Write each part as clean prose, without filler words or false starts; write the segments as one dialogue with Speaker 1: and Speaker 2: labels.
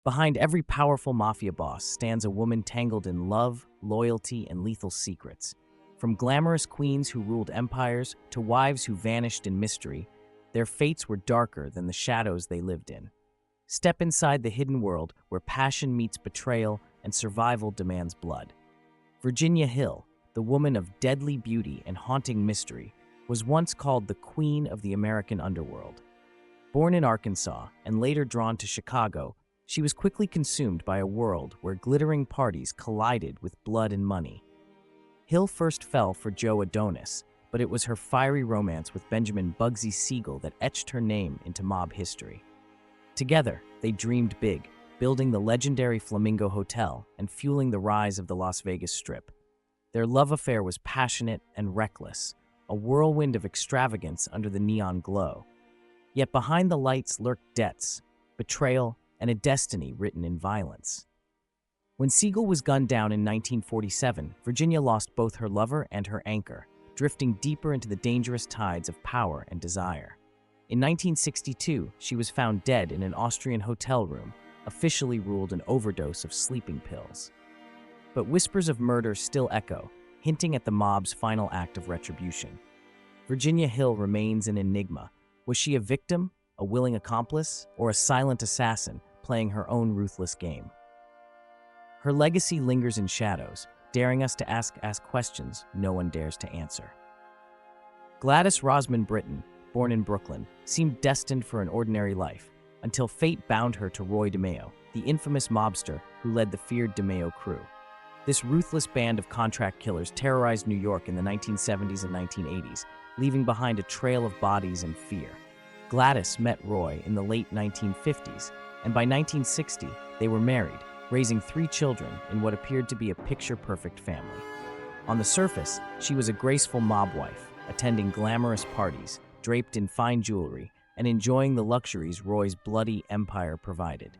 Speaker 1: Behind every powerful mafia boss stands a woman tangled in love, loyalty, and lethal secrets. From glamorous queens who ruled empires to wives who vanished in mystery, their fates were darker than the shadows they lived in. Step inside the hidden world where passion meets betrayal and survival demands blood. Virginia Hill, the woman of deadly beauty and haunting mystery, was once called the Queen of the American Underworld. Born in Arkansas and later drawn to Chicago, she was quickly consumed by a world where glittering parties collided with blood and money. Hill first fell for Joe Adonis, but it was her fiery romance with Benjamin Bugsy Siegel that etched her name into mob history. Together, they dreamed big, building the legendary Flamingo Hotel and fueling the rise of the Las Vegas Strip. Their love affair was passionate and reckless, a whirlwind of extravagance under the neon glow. Yet behind the lights lurked debts, betrayal, and a destiny written in violence. When Siegel was gunned down in 1947, Virginia lost both her lover and her anchor, drifting deeper into the dangerous tides of power and desire. In 1962, she was found dead in an Austrian hotel room, officially ruled an overdose of sleeping pills. But whispers of murder still echo, hinting at the mob's final act of retribution. Virginia Hill remains an enigma. Was she a victim, a willing accomplice, or a silent assassin playing her own ruthless game? Her legacy lingers in shadows, daring us to ask questions no one dares to answer. Gladys Rosman Britton, born in Brooklyn, seemed destined for an ordinary life, until fate bound her to Roy DeMeo, the infamous mobster who led the feared DeMeo crew. This ruthless band of contract killers terrorized New York in the 1970s and 1980s, leaving behind a trail of bodies and fear. Gladys met Roy in the late 1950s, and by 1960, they were married, raising 3 children in what appeared to be a picture-perfect family. On the surface, she was a graceful mob wife, attending glamorous parties, draped in fine jewelry, and enjoying the luxuries Roy's bloody empire provided.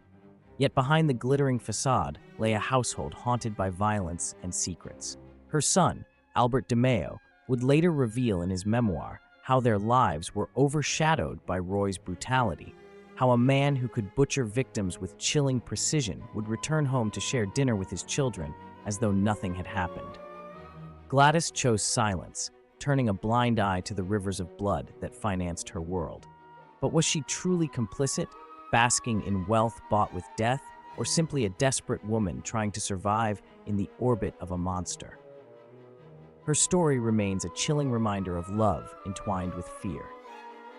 Speaker 1: Yet behind the glittering facade lay a household haunted by violence and secrets. Her son, Albert DeMeo, would later reveal in his memoir how their lives were overshadowed by Roy's brutality, how a man who could butcher victims with chilling precision would return home to share dinner with his children as though nothing had happened. Gladys chose silence, turning a blind eye to the rivers of blood that financed her world. But was she truly complicit, basking in wealth bought with death, or simply a desperate woman trying to survive in the orbit of a monster? Her story remains a chilling reminder of love entwined with fear.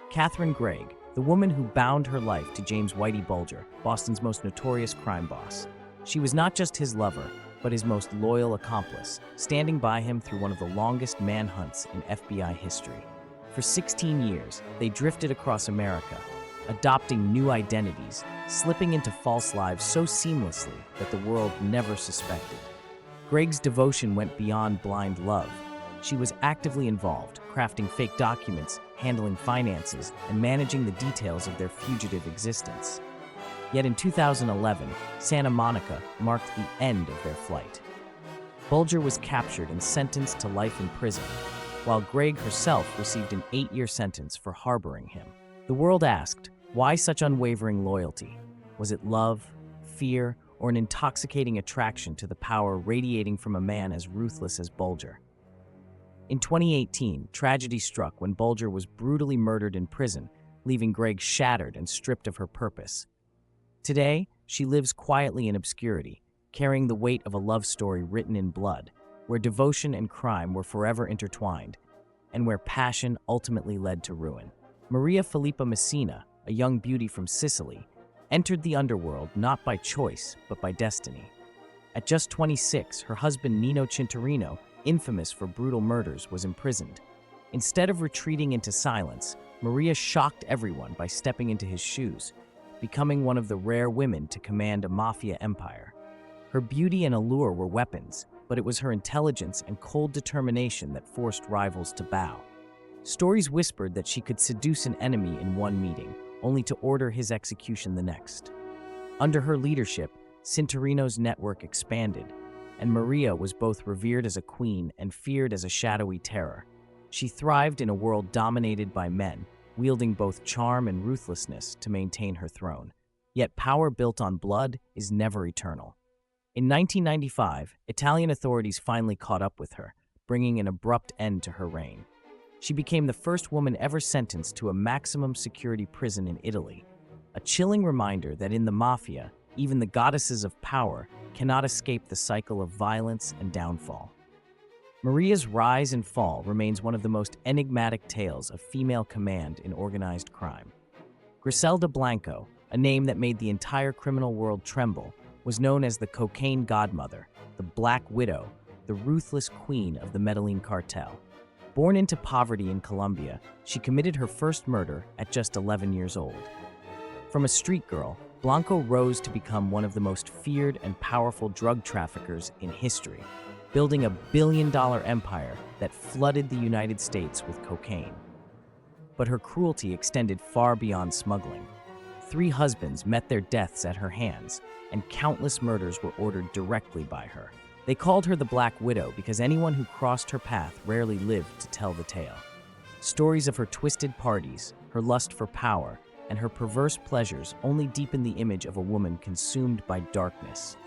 Speaker 1: Katherine Gregg, the woman who bound her life to James Whitey Bulger, Boston's most notorious crime boss. She was not just his lover, but his most loyal accomplice, standing by him through one of the longest manhunts in FBI history. For 16 years, they drifted across America, adopting new identities, slipping into false lives so seamlessly that the world never suspected. Gregg's devotion went beyond blind love. She was actively involved, crafting fake documents, handling finances, and managing the details of their fugitive existence. Yet in 2011, Santa Monica marked the end of their flight. Bulger was captured and sentenced to life in prison, while Gregg herself received an 8-year sentence for harboring him. The world asked, why such unwavering loyalty? Was it love, fear, or an intoxicating attraction to the power radiating from a man as ruthless as Bulger? In 2018, tragedy struck when Bulger was brutally murdered in prison, leaving Gregg shattered and stripped of her purpose. Today, she lives quietly in obscurity, carrying the weight of a love story written in blood, where devotion and crime were forever intertwined, and where passion ultimately led to ruin. Maria Filippa Messina, a young beauty from Sicily, entered the underworld not by choice, but by destiny. At just 26, her husband Nino Cinturino, infamous for brutal murders, was imprisoned. Instead of retreating into silence, Maria shocked everyone by stepping into his shoes, becoming one of the rare women to command a mafia empire. Her beauty and allure were weapons, but it was her intelligence and cold determination that forced rivals to bow. Stories whispered that she could seduce an enemy in one meeting, only to order his execution the next. Under her leadership, Cinturino's network expanded, and Maria was both revered as a queen and feared as a shadowy terror. She thrived in a world dominated by men, wielding both charm and ruthlessness to maintain her throne. Yet power built on blood is never eternal. In 1995, Italian authorities finally caught up with her, bringing an abrupt end to her reign. She became the first woman ever sentenced to a maximum security prison in Italy, a chilling reminder that in the Mafia, even the goddesses of power cannot escape the cycle of violence and downfall. Maria's rise and fall remains one of the most enigmatic tales of female command in organized crime. Griselda Blanco, a name that made the entire criminal world tremble, was known as the cocaine godmother, the Black Widow, the ruthless queen of the Medellin cartel. Born into poverty in Colombia, she committed her first murder at just 11 years old. From a street girl, Blanco rose to become one of the most feared and powerful drug traffickers in history, building a billion-dollar empire that flooded the United States with cocaine. But her cruelty extended far beyond smuggling. 3 husbands met their deaths at her hands, and countless murders were ordered directly by her. They called her the Black Widow because anyone who crossed her path rarely lived to tell the tale. Stories of her twisted parties, her lust for power, and her perverse pleasures only deepened the image of a woman consumed by darkness.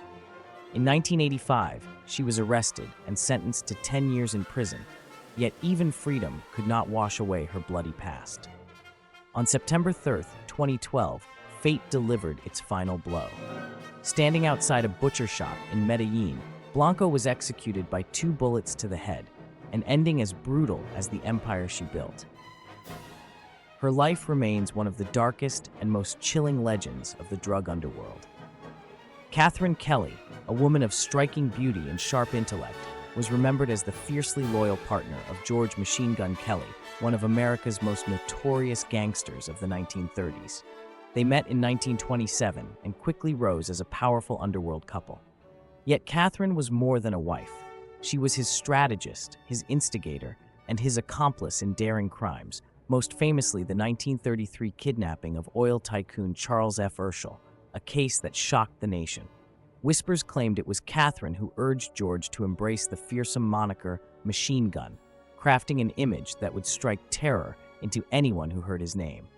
Speaker 1: In 1985, she was arrested and sentenced to 10 years in prison, yet even freedom could not wash away her bloody past. On September 3, 2012, fate delivered its final blow. Standing outside a butcher shop in Medellin, Blanco was executed by 2 bullets to the head, an ending as brutal as the empire she built. Her life remains one of the darkest and most chilling legends of the drug underworld. Catherine Kelly, a woman of striking beauty and sharp intellect, was remembered as the fiercely loyal partner of George Machine Gun Kelly, one of America's most notorious gangsters of the 1930s. They met in 1927 and quickly rose as a powerful underworld couple. Yet Catherine was more than a wife. She was his strategist, his instigator, and his accomplice in daring crimes, most famously the 1933 kidnapping of oil tycoon Charles F. Urschel, a case that shocked the nation. Whispers claimed it was Catherine who urged George to embrace the fearsome moniker Machine Gun, crafting an image that would strike terror into anyone who heard his name.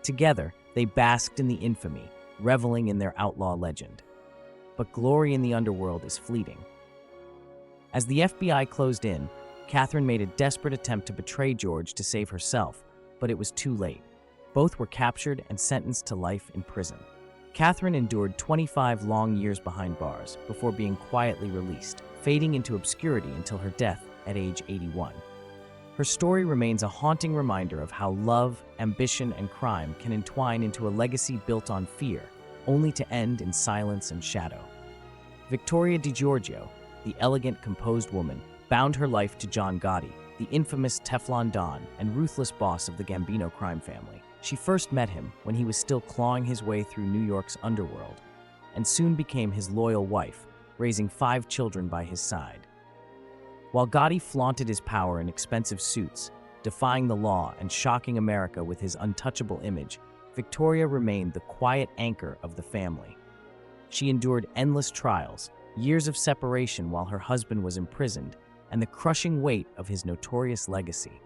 Speaker 1: Together, they basked in the infamy, reveling in their outlaw legend. But glory in the underworld is fleeting. As the FBI closed in, Catherine made a desperate attempt to betray George to save herself, but it was too late. Both were captured and sentenced to life in prison. Catherine endured 25 long years behind bars before being quietly released, fading into obscurity until her death at age 81. Her story remains a haunting reminder of how love, ambition, and crime can entwine into a legacy built on fear, only to end in silence and shadow. Victoria DiGiorgio, the elegant, composed woman, bound her life to John Gotti, the infamous Teflon Don and ruthless boss of the Gambino crime family. She first met him when he was still clawing his way through New York's underworld, and soon became his loyal wife, raising 5 children by his side. While Gotti flaunted his power in expensive suits, defying the law and shocking America with his untouchable image, Victoria remained the quiet anchor of the family. She endured endless trials, years of separation while her husband was imprisoned, and the crushing weight of his notorious legacy.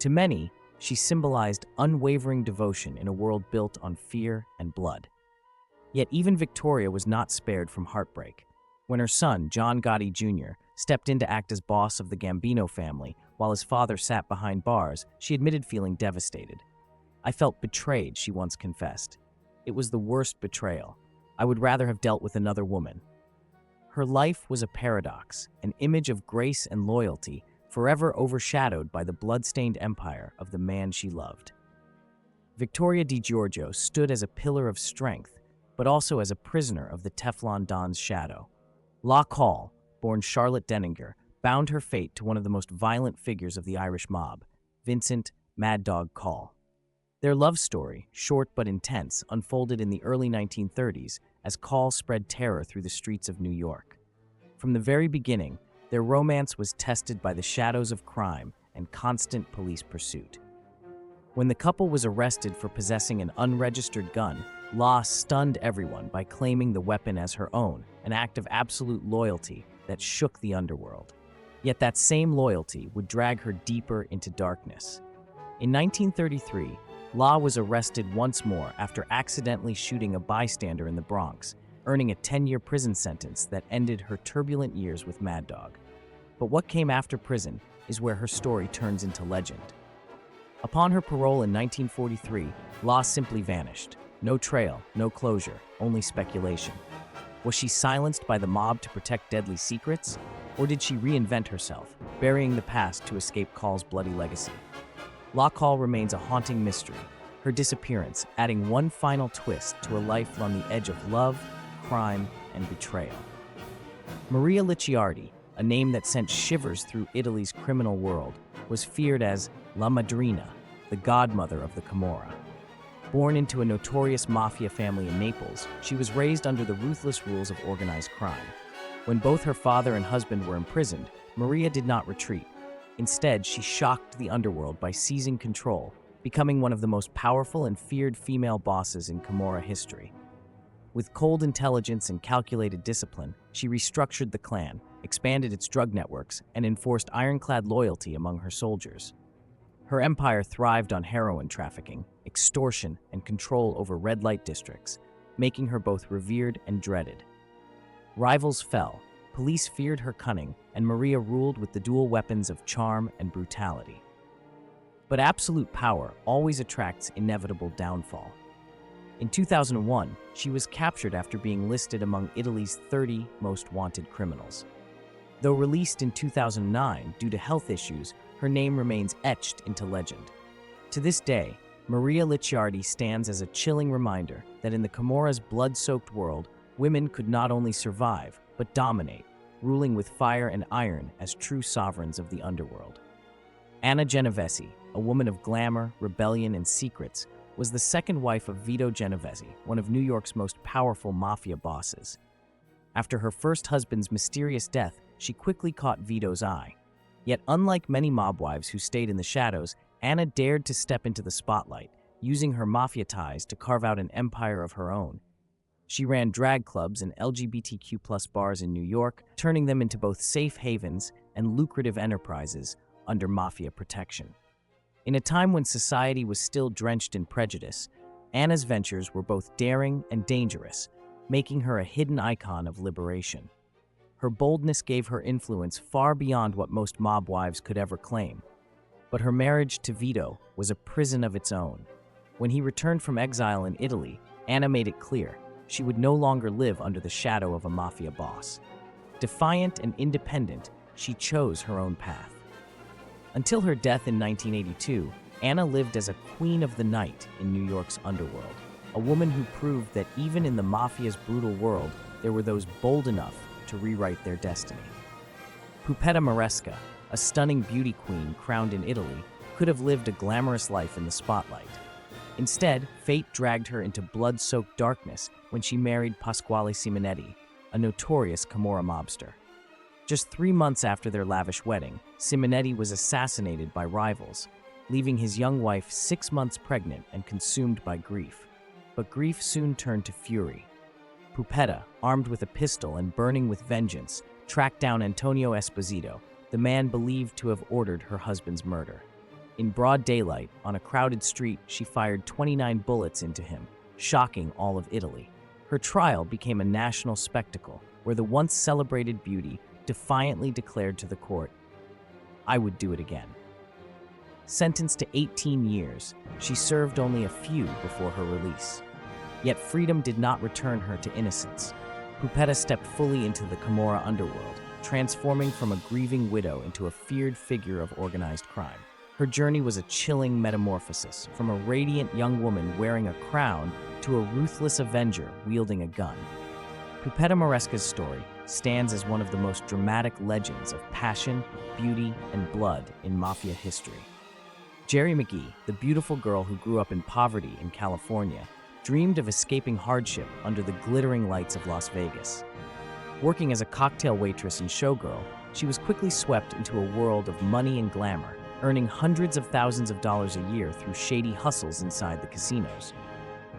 Speaker 1: To many, she symbolized unwavering devotion in a world built on fear and blood. Yet even Victoria was not spared from heartbreak. When her son, John Gotti Jr., stepped in to act as boss of the Gambino family while his father sat behind bars, she admitted feeling devastated. "I felt betrayed," she once confessed. "It was the worst betrayal. I would rather have dealt with another woman." Her life was a paradox, an image of grace and loyalty, forever overshadowed by the blood-stained empire of the man she loved. Victoria DiGiorgio stood as a pillar of strength, but also as a prisoner of the Teflon Don's shadow. Locke Hall, born Charlotte Denninger, bound her fate to one of the most violent figures of the Irish mob, Vincent "Mad Dog" Call. Their love story, short but intense, unfolded in the early 1930s as Call spread terror through the streets of New York. From the very beginning, their romance was tested by the shadows of crime and constant police pursuit. When the couple was arrested for possessing an unregistered gun, Law stunned everyone by claiming the weapon as her own, an act of absolute loyalty that shook the underworld. Yet that same loyalty would drag her deeper into darkness. In 1933, La was arrested once more after accidentally shooting a bystander in the Bronx, earning a 10-year prison sentence that ended her turbulent years with Mad Dog. But what came after prison is where her story turns into legend. Upon her parole in 1943, La simply vanished. No trail, no closure, only speculation. Was she silenced by the mob to protect deadly secrets? Or did she reinvent herself, burying the past to escape Call's bloody legacy? La Call remains a haunting mystery, her disappearance adding one final twist to a life on the edge of love, crime, and betrayal. Maria Licciardi, a name that sent shivers through Italy's criminal world, was feared as La Madrina, the godmother of the Camorra. Born into a notorious mafia family in Naples, she was raised under the ruthless rules of organized crime. When both her father and husband were imprisoned, Maria did not retreat. Instead, she shocked the underworld by seizing control, becoming one of the most powerful and feared female bosses in Camorra history. With cold intelligence and calculated discipline, she restructured the clan, expanded its drug networks, and enforced ironclad loyalty among her soldiers. Her empire thrived on heroin trafficking, extortion, and control over red light districts, making her both revered and dreaded. Rivals fell, police feared her cunning, and Maria ruled with the dual weapons of charm and brutality. But absolute power always attracts inevitable downfall. In 2001, she was captured after being listed among Italy's 30 most wanted criminals. Though released in 2009 due to health issues, her name remains etched into legend. To this day, Maria Licciardi stands as a chilling reminder that in the Camorra's blood-soaked world, women could not only survive, but dominate, ruling with fire and iron as true sovereigns of the underworld. Anna Genovese, a woman of glamour, rebellion, and secrets, was the second wife of Vito Genovese, one of New York's most powerful mafia bosses. After her first husband's mysterious death, she quickly caught Vito's eye. Yet unlike many mob wives who stayed in the shadows, Anna dared to step into the spotlight, using her mafia ties to carve out an empire of her own. She ran drag clubs and LGBTQ+ bars in New York, turning them into both safe havens and lucrative enterprises under mafia protection. In a time when society was still drenched in prejudice, Anna's ventures were both daring and dangerous, making her a hidden icon of liberation. Her boldness gave her influence far beyond what most mob wives could ever claim. But her marriage to Vito was a prison of its own. When he returned from exile in Italy, Anna made it clear she would no longer live under the shadow of a mafia boss. Defiant and independent, she chose her own path. Until her death in 1982, Anna lived as a queen of the night in New York's underworld, a woman who proved that even in the mafia's brutal world, there were those bold enough to rewrite their destiny. Puppetta Maresca, a stunning beauty queen crowned in Italy, could have lived a glamorous life in the spotlight. Instead, fate dragged her into blood-soaked darkness when she married Pasquale Simonetti, a notorious Camorra mobster. Just 3 months after their lavish wedding, Simonetti was assassinated by rivals, leaving his young wife 6 months pregnant and consumed by grief. But grief soon turned to fury. Puppetta, armed with a pistol and burning with vengeance, tracked down Antonio Esposito, the man believed to have ordered her husband's murder. In broad daylight, on a crowded street, she fired 29 bullets into him, shocking all of Italy. Her trial became a national spectacle, where the once celebrated beauty defiantly declared to the court, "I would do it again." Sentenced to 18 years, she served only a few before her release. Yet freedom did not return her to innocence. Puppetta stepped fully into the Camorra underworld, transforming from a grieving widow into a feared figure of organized crime. Her journey was a chilling metamorphosis, from a radiant young woman wearing a crown to a ruthless avenger wielding a gun. Puppetta Maresca's story stands as one of the most dramatic legends of passion, beauty, and blood in mafia history. Jerry McGee, the beautiful girl who grew up in poverty in California, dreamed of escaping hardship under the glittering lights of Las Vegas. Working as a cocktail waitress and showgirl, she was quickly swept into a world of money and glamour, earning hundreds of thousands of dollars a year through shady hustles inside the casinos.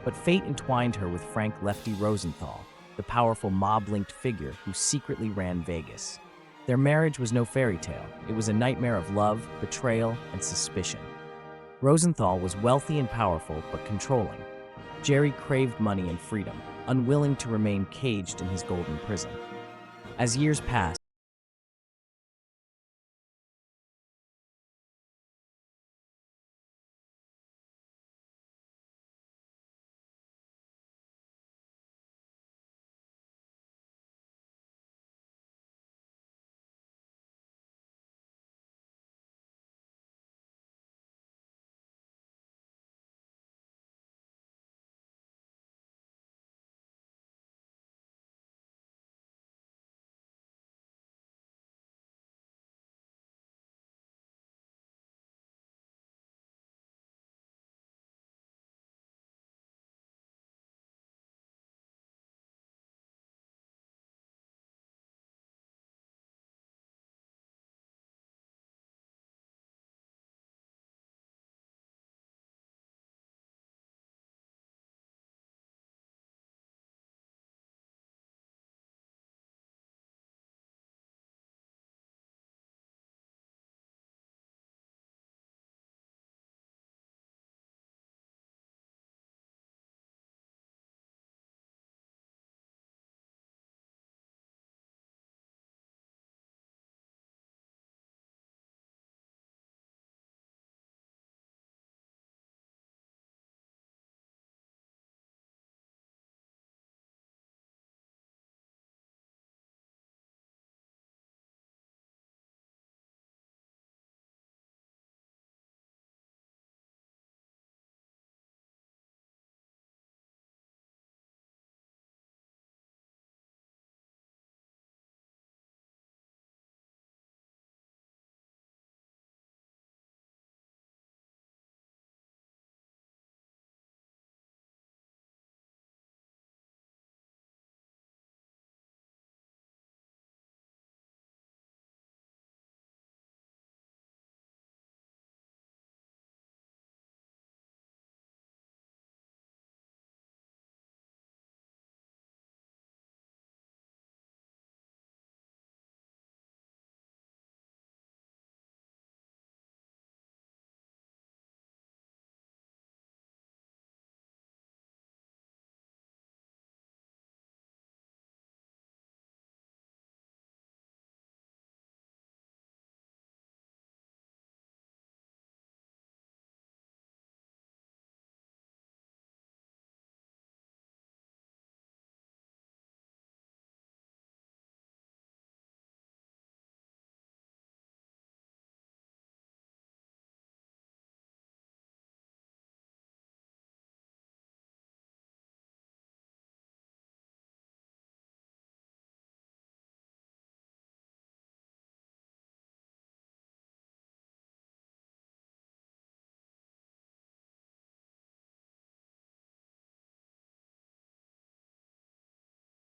Speaker 1: But fate entwined her with Frank Lefty Rosenthal, the powerful mob-linked figure who secretly ran Vegas. Their marriage was no fairy tale. It was a nightmare of love, betrayal, and suspicion. Rosenthal was wealthy and powerful, but controlling. Jerry craved money and freedom, unwilling to remain caged in his golden prison. As years passed,